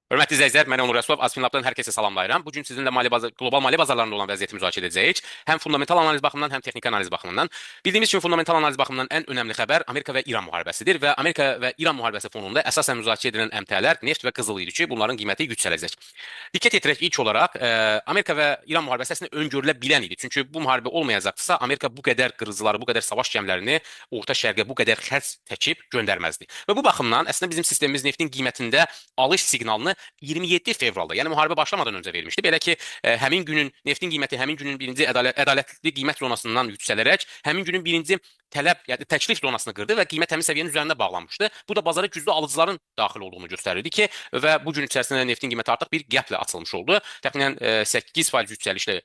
Hörmətli izləyicilər, mən Onur Rəsulov, Asfinlabdan hər kəsə salamlayıram. Bugün sizinlə global maliyyə bazarlarında olan vəziyyəti müzakirə edəcəyik. Həm fundamental analiz baxımından, həm texniki analiz baxımından. Bildiyimiz kimi fundamental analiz baxımından ən önəmli xəbər Amerika və İran müharibəsidir və Amerika və İran müharibəsi fonunda əsasən müzakirə edilən əmtələr neft və qızıl idi ki, bunların qiyməti yüksələcək. Diqqət yetirək ilk olaraq Amerika və İran müharibəsi əslində öngörülə bilən idi. Çünki bu müharibə olmayacaqsa, Amerika bu qədər qırıcıları, bu qədər savaş gəmilərini Orta Şərqə bu qədər xərc çəkib göndərməzdi. Və bu baxımdan əslində bizim sistemimiz neftin qiymətində alış siqnalını 27 fevralda, yəni müharibə başlamadan öncə vermişdi. Belə ki, həmin günün neftin qiyməti həmin günün birinci ədalətli qiymət zonasından yüksələrək həmin günün birinci tələb, yəni təklif zonasını qırdı və qiymət həmin səviyyənin üzərində bağlanmışdı. Bu da bazara güclü alıcıların daxil olduğunu göstərirdi ki, və bu gün içərisində neftin qiyməti artıq bir gaplə açılmış oldu. Təxminən 8% yüksəlişlə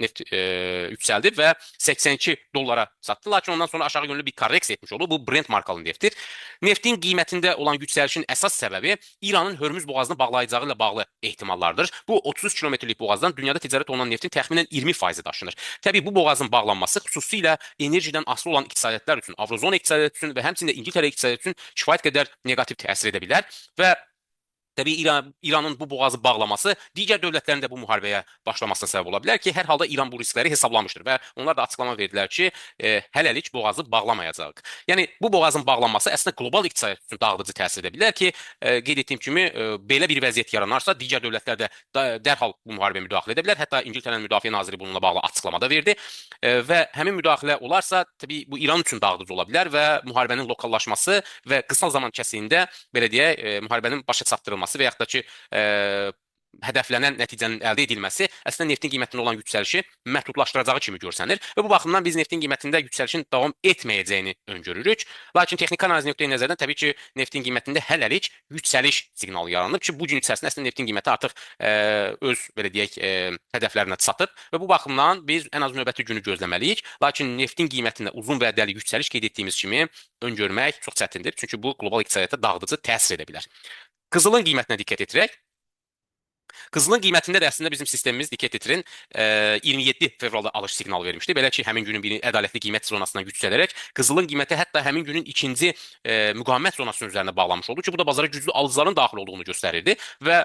neft yüksəldi və 82 dollara satdı. Lakin ondan sonra aşağı yönlü bir korreksiya etmiş oldu. Bu Brent markalı neftdir. Neftin qiymətində olan yüksəlişin əsas səbəbi İranın Hörmüz boğazını bağlayacağı ilə bağlı ehtimallardır. Bu 33 kilometrlik boğazdan dünyada ticarət olunan neftin təxminən 20% daşınır. Təbii bu boğazın bağlanması xüsusilə enerjidən asılı olan iqtisadiyyatlar üçün, Avrozona iqtisadiyyatı üçün və həmçinin də İngiltərə iqtisadiyyatı üçün kifayət qədər neqativ təsir edə bilər və Təbii İranın bu boğazı bağlaması digər dövlətlərin də bu müharibəyə başlamasına səbəb ola bilər ki, hər halda İran bu riskləri hesablamışdır və onlar da açıqlama verdilər ki, hələlik boğazı bağlamayacaq. Yəni bu boğazın bağlanması əslində qlobal iqtisadiyyat üçün dağıdıcı təsir edə bilər ki, qeyd etdiyim kimi belə bir vəziyyət yaranarsa digər dövlətlər də dərhal bu müharibəyə müdaxilə edə bilər. Hətta İngiltərənin müdafiə naziri bununla bağlı açıqlama da verdi və həmin müdaxilə olarsa, təbii bu İran üçün dağıdıcı ola bilər və müharibənin lokallaşması və qısa zaman kəsiyində belə deyək, müharibənin başa çatdırılması və yaxud da ki, hədəflənən nəticənin əldə edilməsi əslində neftin qiymətində olan yüksəlişi məhdudlaşdıracağı kimi görsənir və bu baxımdan biz neftin qiymətində yüksəlişin davam etməyəcəyini öngörürük. Lakin texniki analiz nöqteyi-nəzərdən təbii ki, neftin qiymətində hələlik yüksəliş siqnalı yaranıb ki, bu gün içərisində əslində neftin qiyməti artıq öz belə deyək hədəflərinə çatıb və bu baxımdan biz ən az növbəti günü gözləməliyik. Lakin neftin qiymətində uzun vədəli yüksəliş qeyd etdiyimiz kimi öngörmək çox çətindir. Çünki bu qlobal iqtisadiyyata dağıdıcı təsir edə bilər. Qızılın qiymətinə diqqət edirək. Qızılın qiymətində də əslində bizim sistemimiz diqqət yetirin 27 fevralda alış siqnalı vermişdi. Belə ki, həmin günün bir ədalətli qiymət zonasından yüksələrək qızılın qiyməti hətta həmin günün ikinci müqavimət zonasının üzərində bağlanmış oldu ki, bu da bazara güclü alıcıların daxil olduğunu göstərirdi və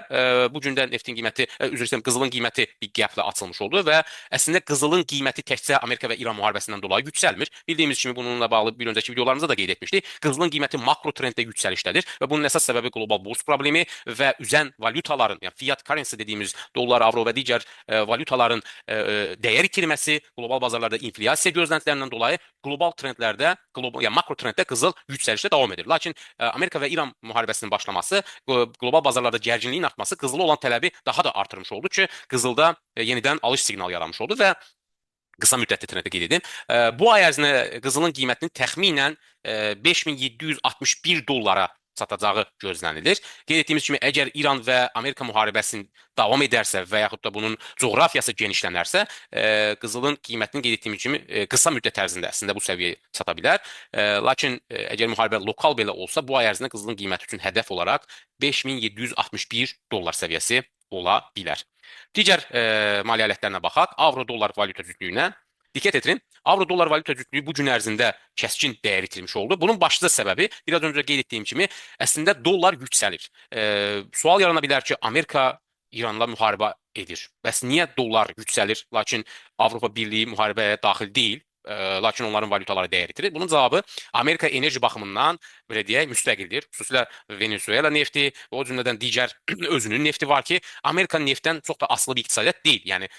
bu gün də neftin qiyməti, üzr istəyirəm, qızılın qiyməti bir gaplə açılmış oldu və əslində qızılın qiyməti təkcə Amerika və İran müharibəsindən dolayı yüksəlmir. Bildiyimiz kimi bununla bağlı bir öncəki videolarımızda da qeyd etmişdik. Qızılın qiyməti makro trenddə yüksəlişdədir və bunun əsas səbəbi qlobal burs problemi və üzən valyutaların, yəni fiat currency dediyimiz dollar, avro və digər valyutaların dəyər itirməsi, qlobal bazarlarda inflyasiya gözləntilərindən dolayı qlobal trendlərdə, yəni makro trenddə qızıl yüksəlişdə davam edir. Lakin Amerika və İran müharibəsinin başlaması, qlobal bazarlarda gərginliyin artması qızıla olan tələbi daha da artırmış oldu ki, qızılda yenidən alış siqnalı yaranmış oldu və qısa müddətli trenddə qeyd edim. Bu ay ərzində qızılın qiymətinin təxminən 5761 dollara satacağı gözlənilir. Qeyd etdiyimiz kimi, əgər İran və Amerika müharibəsinin davam edərsə və yaxud da bunun coğrafiyası genişlənərsə, qızılın qiymətini qeyd etdiyimiz kimi qısa müddət ərzində əslində bu səviyyəyə çata bilər. Lakin əgər müharibə lokal belə olsa, bu ay ərzində qızılın qiyməti üçün hədəf olaraq 5761 dollar səviyyəsi ola bilər. Digər maliyyə alətlərinə baxaq. Avro-dollar valyuta cütlüyünə diqqət edin. Avro-dollar valyuta cütlüyü bu gün ərzində kəskin dəyər itirmiş oldu. Bunun başlıca səbəbi, biraz öncə qeyd etdiyim kimi, əslində dollar yüksəlir. Sual yarana bilər ki, Amerika İranla müharibə edir. Bəs niyə dollar yüksəlir, lakin Avropa Birliyi müharibəyə daxil deyil? Lakin onların valyutaları dəyər itirir. Bunun cavabı Amerika enerji baxımından belə deyək müstəqildir. Xüsusilə Venezuela nefti və o cümlədən digər özünün nefti var ki, Amerika neftdən çox da asılı bir iqtisadiyyat deyil. Yəni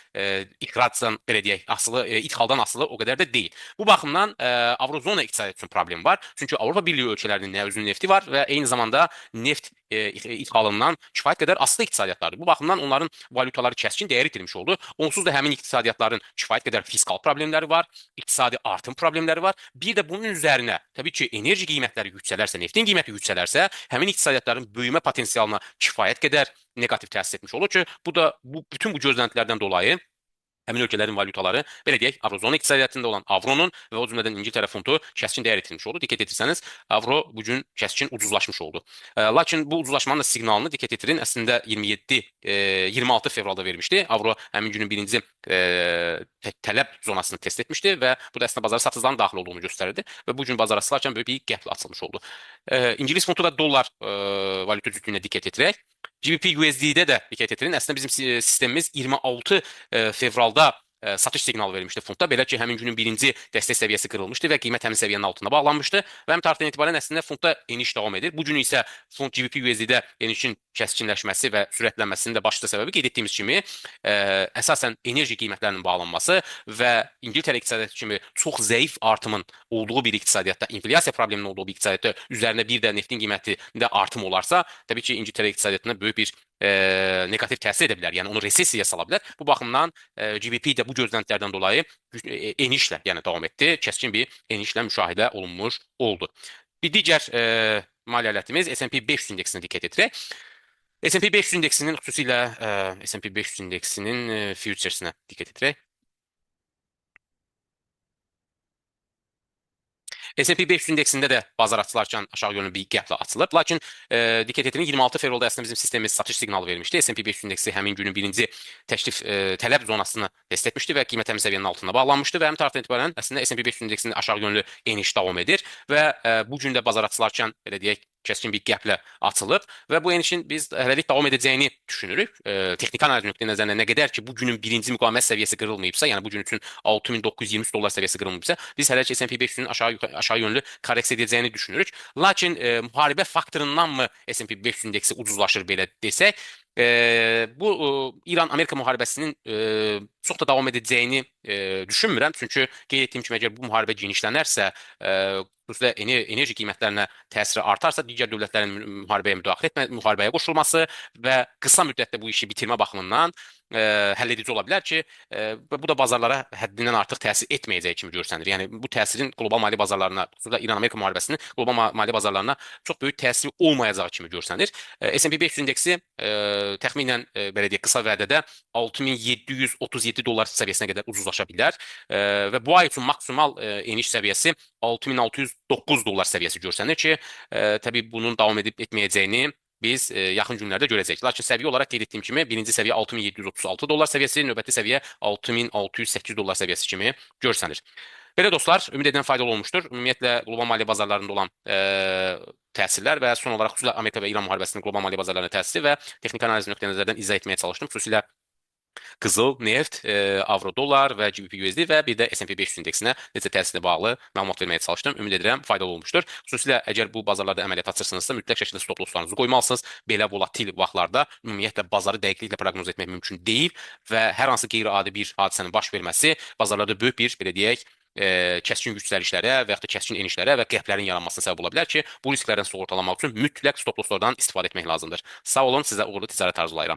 ixracdan belə deyək, asılı idxaldan asılı o qədər də deyil. Bu baxımdan Avrozona iqtisadiyyatı üçün problem var. Çünki Avropa Birliyi ölkələrinin nə özünün nefti var və eyni zamanda neft idxalından kifayət qədər asılı iqtisadiyyatlardır. Bu baxımdan onların valyutaları kəskin dəyər itirmiş oldu. Onsuz da həmin iqtisadiyyatların kifayət qədər fiskal problemləri var, iqtisadi artım problemləri var. Bir də bunun üzərinə təbii ki, enerji qiymətləri yüksələrsə, neftin qiyməti yüksələrsə, həmin iqtisadiyyatların böyümə potensialına kifayət qədər neqativ təsir etmiş olur ki, bütün bu gözləntilərdən dolayı həmin ölkələrin valyutaları, belə deyək, Avrozona iqtisadiyyatında olan avronun və o cümlədən İngiltərə funtu kəskin dəyər itirmiş oldu. Diqqət etirsəniz, avro bugün kəskin ucuzlaşmış oldu. Lakin bu ucuzlaşmanın da siqnalını diqqət etirin, əslində 26 fevralda vermişdi. Avro həmin günün birinci tələb zonasını test etmişdi və bu da əslində bazara satıcıların daxil olduğunu göstərirdi və bugün bazara sıçarkən böyük bir gaplə açılmış oldu. İngilis funtu və dollar valyuta cütlüyünə diqqət etirək. GBP USD'de də diqqət yetirin. Əslində bizim sistemimiz 26 fevralda satış siqnalı vermişdi fundda. Belə ki, həmin günün birinci dəstək səviyyəsi qırılmışdı və qiymət həmin səviyyənin altında bağlanmışdı və həmin tarixdən etibarən əslində fundda eniş davam edir. Bu gün isə fund GBP USD-də enişin kəskinləşməsi və sürətlənməsinin də başlıca səbəbi qeyd etdiyimiz kimi əsasən enerji qiymətlərinin bağlanması və İngiltərə iqtisadiyyatı kimi çox zəif artımın olduğu bir iqtisadiyyatda, inflyasiya probleminin olduğu bir iqtisadiyyatda üzərinə bir də neftin qiymətində artım olarsa, təbii ki, İngiltərə iqtisadiyyatına böyük bir negativ təsir edə bilər. Yəni onu resessiyaya sala bilər. Bu baxımdan GBP də bu gözləntilərdən dolayı enişlə, yəni davam etdi. Kəskin bir enişlə müşahidə olunmuş oldu. Bir digər maliyyə alətimiz S&P 500 indeksinə diqqət yetirək. S&P 500 indeksinin xüsusilə S&P 500 indeksinin futuresinə diqqət yetirək. S&P 500 indeksində də bazar açılarkən aşağı yönlü bir gapla açılıb. Lakin diqqət yetirin 26 fevralda əslində bizim sistemimiz satış siqnalı vermişdi. S&P 500 indeksi həmin günün birinci təklif tələb zonasını test etmişdi və qiymət həmin səviyyənin altında bağlanmışdı və həmin tarixdən etibarən əslində S&P 500 indeksinin aşağı yönlü eniş davam edir və bu gün də bazar açılarkən belə deyək kəskin bir gaplə açılıb və bu enişin biz hələlik davam edəcəyini düşünürük. Texniki analiz nöqteyi nəzərindən nə qədər ki, bu günün birinci müqavimət səviyyəsi qırılmayıbsa, yəni bu gün üçün 6923 dollar səviyyəsi qırılmayıbsa, biz hələ ki S&P 500-ün aşağı yönlü korreksiya edəcəyini düşünürük. Lakin müharibə faktorundanmı S&P 500 indeksi ucuzlaşır belə desək, bu İran-Amerika müharibəsinin çox da davam edəcəyini düşünmürəm. Çünki qeyd etdiyim kimi, əgər bu müharibə genişlənərsə, xüsusilə enerji qiymətlərinə təsiri artarsa, digər dövlətlərin müharibəyə müdaxilə etmə, müharibəyə qoşulması və qısa müddətdə bu işi bitirmə baxımından həll edici ola bilər ki, bu da bazarlara həddindən artıq təsir etməyəcəyi kimi görsənir. Yəni bu təsirin qlobal maliyyə bazarlarına, xüsusilə İran-Amerika müharibəsinin qlobal maliyyə bazarlarına çox böyük təsiri olmayacağı kimi görsənir. S&P 500 indeksi təxminən belə deyək qısa vədədə 6737 dollar səviyyəsinə qədər ucuzlaşa bilər və bu ay üçün maksimal eniş səviyyəsi 6609 dollar səviyyəsi görsənir ki, təbii bunun davam edib etməyəcəyini biz yaxın günlərdə görəcəyik. Lakin səviyyə olaraq qeyd etdiyim kimi birinci səviyyə 6736 dollar səviyyəsi, növbəti səviyyə 6608 dollar səviyyəsi kimi görsənir. Belə dostlar, ümid edirəm faydalı olmuşdur. Ümumiyyətlə qlobal maliyyə bazarlarında olan təsirlər və son olaraq xüsusilə Amerika və İran müharibəsinin qlobal maliyyə bazarlarına təsiri və texniki analiz nöqteyi-nəzərdən izah etməyə çalışdım. Xüsusilə qızıl, neft, avro, dollar və GBP USD və bir də S&P 500 indeksinə necə təsirlə bağlı məlumat verməyə çalışdım. Ümid edirəm faydalı olmuşdur. Xüsusilə əgər bu bazarlarda əməliyyat açırsınızsa, mütləq şəkildə stop losslarınızı qoymalısınız. Belə volatil vaxtlarda ümumiyyətlə bazarı dəqiqliklə proqnoz etmək mümkün deyil və hər hansı qeyri-adi bir hadisənin baş verməsi bazarlarda böyük bir, belə deyək, kəskin yüksəlişlərə və yaxud da kəskin enişlərə və qəhvlərin yaranmasına səbəb ola bilər ki, bu risklərdən sığortalanmaq üçün mütləq stop losslardan istifadə etmək lazımdır. Sağ olun, sizə uğurlu ticarət arzulayıram.